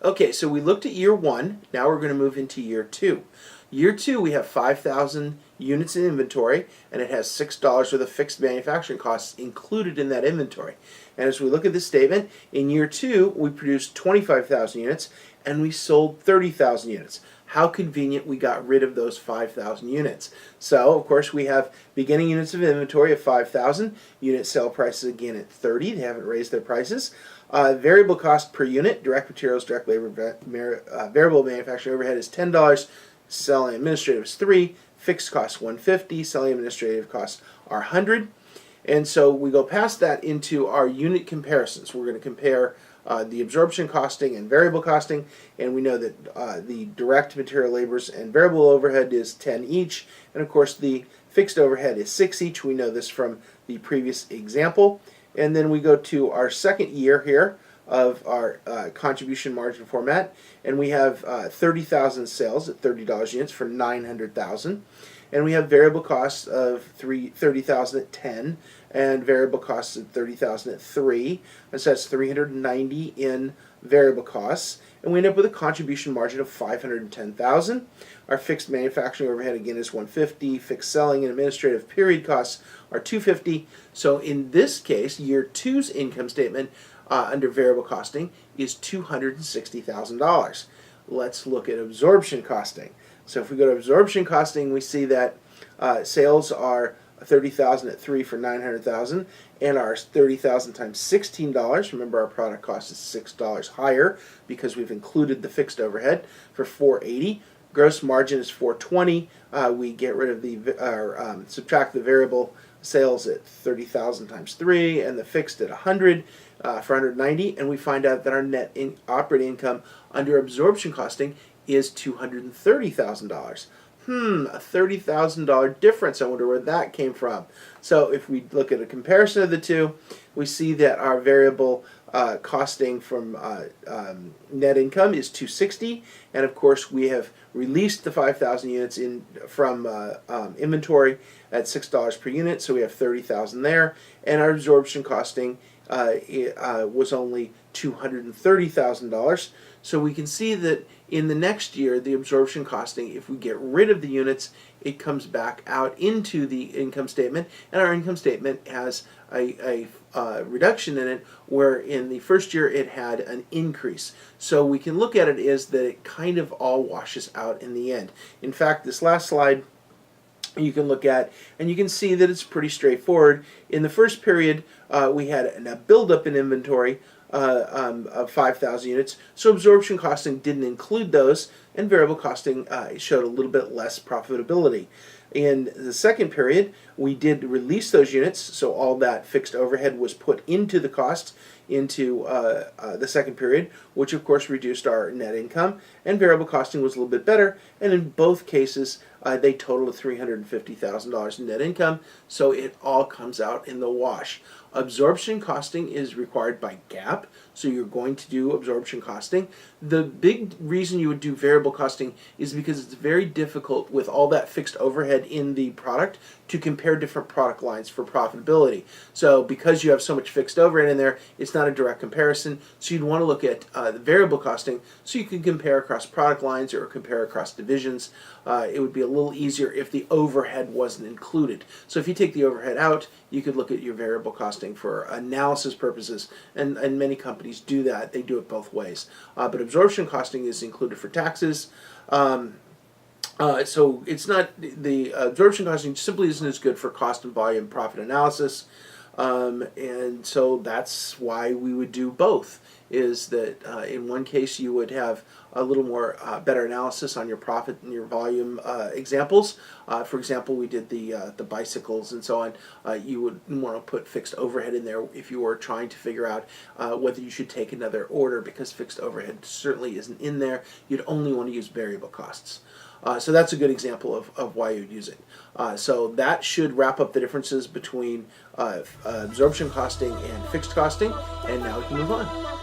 Okay, so we looked at year one. Now we're going to move into year two. Year two, we have 5,000 units in inventory, and it has $6 worth of fixed manufacturing costs included in that inventory. And as we look at this statement, in year two, we produced 25,000 units, and we sold 30,000 units. How convenient we got rid of those 5,000 units. So, of course, we have beginning units of inventory of 5,000. Unit sale prices again at 30. They haven't raised their prices. Variable cost per unit, direct materials, direct labor, variable manufacturing overhead is $10. Selling administrative is $3. Fixed costs $150. Selling administrative costs are $100. And so we go past that into our unit comparisons. We're going to compare the absorption costing and variable costing, and we know that the direct material labors and variable overhead is 10 each, and of course the fixed overhead is 6 each. We know this from the previous example. And then we go to our second year here of our contribution margin format, and we have 30,000 sales at $30 units for 900,000, and we have variable costs of 30,000 at 10, and variable costs at 30,000 at 3, and so that's 390 in variable costs, and we end up with a contribution margin of 510,000. Our fixed manufacturing overhead again is 150. Fixed selling and administrative period costs are 250. So in this case, year two's income statement under variable costing is $260,000. Let's look at absorption costing. So if we go to absorption costing, we see that sales are 30,000 at 3 for 900,000, and our 30,000 times $16. Remember, our product cost is $6 higher because we've included the fixed overhead for 480. Gross margin is 420. We get rid of the subtract the variable sales at 30,000 times 3 and the fixed at 100 for 190, and we find out that our net operating income under absorption costing is $230,000. A $30,000 difference. I wonder where that came from. So if we look at a comparison of the two, we see that our variable costing from net income is $260, and of course we have released the 5,000 units from inventory at $6 per unit, so we have 30,000 there, and our absorption costing was only $230,000. So we can see that in the next year, the absorption costing, if we get rid of the units, it comes back out into the income statement, and our income statement has a reduction in it, where in the first year it had an increase. So we can look at it as that it kind of all washes out in the end. In fact, this last slide you can look at, and you can see that it's pretty straightforward. In the first period, we had a buildup in inventory of 5,000 units, so absorption costing didn't include those, and variable costing showed a little bit less profitability. In the second period, we did release those units, so all that fixed overhead was put into the cost into the second period, which of course reduced our net income, and variable costing was a little bit better, and in both cases they totaled $350,000 in net income, so it all comes out in the wash. Absorption costing is required by GAAP, so you're going to do absorption costing. The big reason you would do variable costing is because it's very difficult with all that fixed overhead in the product to compare different product lines for profitability. So because you have so much fixed overhead in there, it's not a direct comparison, so you'd want to look at the variable costing so you can compare across product lines or compare across divisions. It would be a little easier if the overhead wasn't included. So if you take the overhead out, you could look at your variable costing for analysis purposes, and many companies do that. They do it both ways. But absorption costing is included for taxes. So it's not, the absorption costing simply isn't as good for cost and volume profit analysis. And so that's why we would do both, is that in one case you would have a little more better analysis on your profit and your volume examples. For example, we did the bicycles and so on. You would want to put fixed overhead in there if you were trying to figure out whether you should take another order, because fixed overhead certainly isn't in there. You'd only want to use variable costs. So that's a good example of why you'd use it. So that should wrap up the differences between absorption costing and fixed costing, and now we can move on.